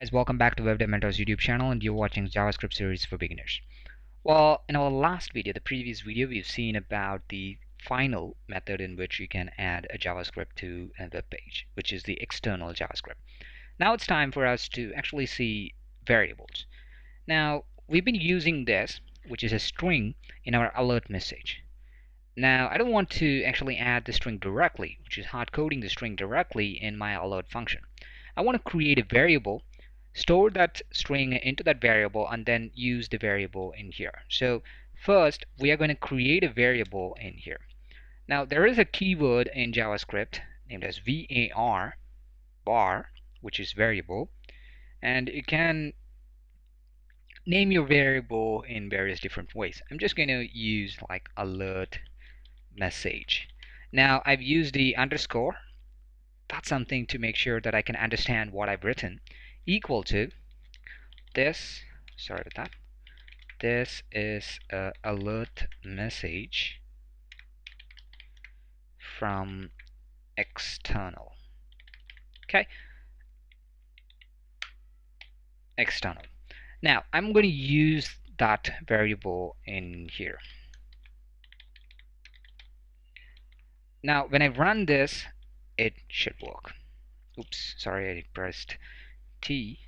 Guys, welcome back to WebDevMentors YouTube channel, and you're watching JavaScript series for beginners. Well, in our last video, the previous video, we've seen about the final method in which you can add a JavaScript to a web page, which is the external JavaScript. Now it's time for us to actually see variables. Now, we've been using this, which is a string, in our alert message. Now, I don't want to actually add the string directly, which is hard coding the string directly in my alert function. I want to create a variable, store that string into that variable, and then use the variable in here. So first, we are going to create a variable in here. Now, there is a keyword in JavaScript named as var, var, which is variable, and you can name your variable in various different ways. I'm just going to use like alert message. Now I've used the underscore. That's something to make sure that I can understand what I've written. Equal to this. Sorry about that. This is a alert message from external. Okay, external. Now I'm going to use that variable in here. Now when I run this, it should work. Oops, sorry, I pressed T.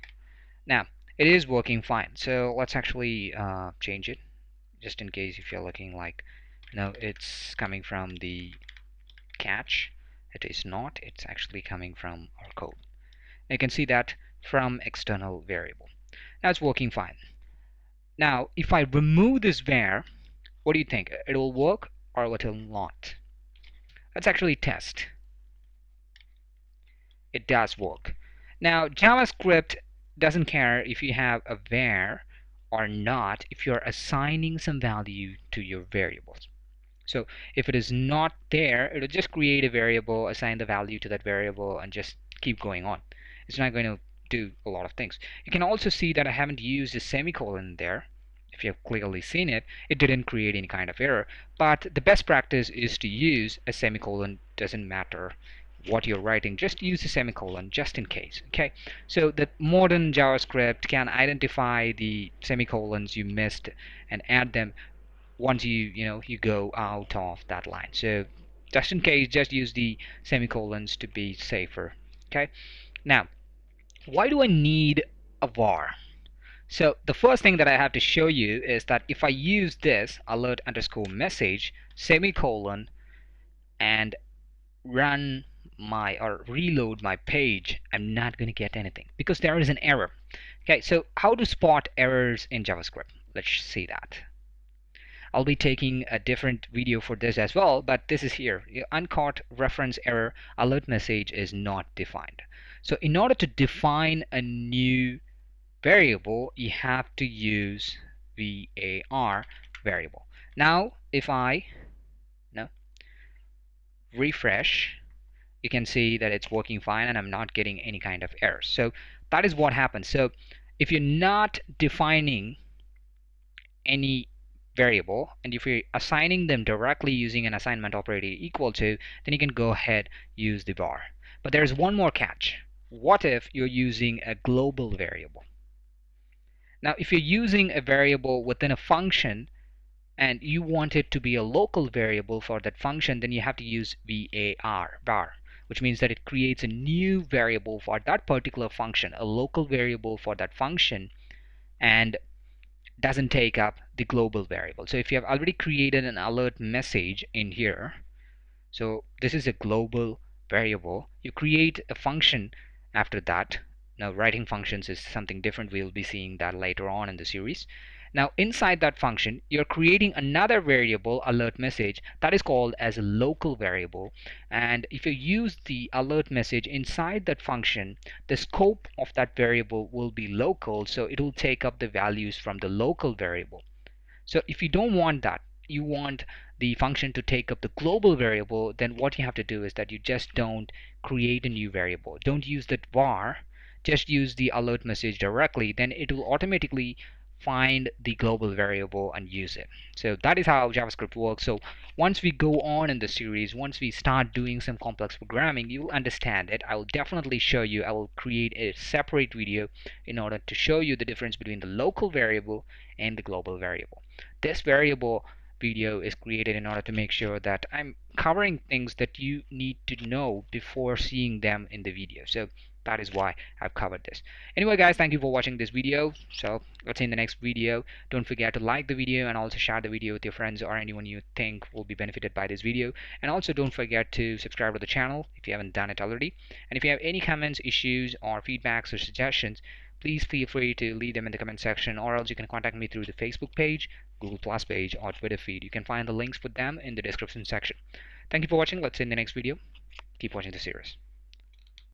Now it is working fine, so let's actually change it, just in case if you're looking like no, it's coming from the catch. It is not, it's actually coming from our code. You can see that from external variable. Now it's working fine. Now if I remove this var, what do you think? It will work or it will not? Let's actually test. It does work. Now JavaScript doesn't care if you have a var or not if you're assigning some value to your variables. So if it is not there, it'll just create a variable, assign the value to that variable, and just keep going on. It's not going to do a lot of things. You can also see that I haven't used a semicolon there. If you've clearly seen it, it didn't create any kind of error. But the best practice is to use a semicolon. Doesn't matter what you're writing, just use a semicolon just in case. Okay, so the modern JavaScript can identify the semicolons you missed and add them once you go out of that line. So just in case, just use the semicolons to be safer. Okay, now why do I need a var? So the first thing that I have to show you is that if I use this alert underscore message semicolon and run my or reload my page, I'm not going to get anything because there is an error. Okay, so how to spot errors in JavaScript? Let's see that. I'll be taking a different video for this as well, but this is here. Uncaught reference error alert message is not defined. So in order to define a new variable, you have to use var variable. Now if I refresh, you can see that it's working fine and I'm not getting any kind of errors. So that is what happens. So if you're not defining any variable and if you're assigning them directly using an assignment operator equal to, then you can go ahead use the var. But there's one more catch. What if you're using a global variable? Now if you're using a variable within a function and you want it to be a local variable for that function, then you have to use var, which means that it creates a new variable for that particular function, a local variable for that function, and doesn't take up the global variable. So if you have already created an alert message in here, so this is a global variable, you create a function after that. Now writing functions is something different. We'll be seeing that later on in the series. Now inside that function, you're creating another variable alert message that is called as a local variable, and if you use the alert message inside that function, the scope of that variable will be local, so it will take up the values from the local variable. So if you don't want that, you want the function to take up the global variable, then what you have to do is that you just don't create a new variable. Don't use that var, just use the alert message directly, then it will automatically find the global variable and use it. So that is how JavaScript works. So once we go on in the series, once we start doing some complex programming, you'll understand it. I will definitely show you. I will create a separate video in order to show you the difference between the local variable and the global variable. This variable video is created in order to make sure that I'm covering things that you need to know before seeing them in the video. So that is why I've covered this. Anyway, guys, thank you for watching this video. So let's see in the next video. Don't forget to like the video and also share the video with your friends or anyone you think will be benefited by this video. And also don't forget to subscribe to the channel if you haven't done it already. And if you have any comments, issues, or feedbacks or suggestions, please feel free to leave them in the comment section, or else you can contact me through the Facebook page, Google Plus page, or Twitter feed. You can find the links for them in the description section. Thank you for watching. Let's see in the next video. Keep watching the series.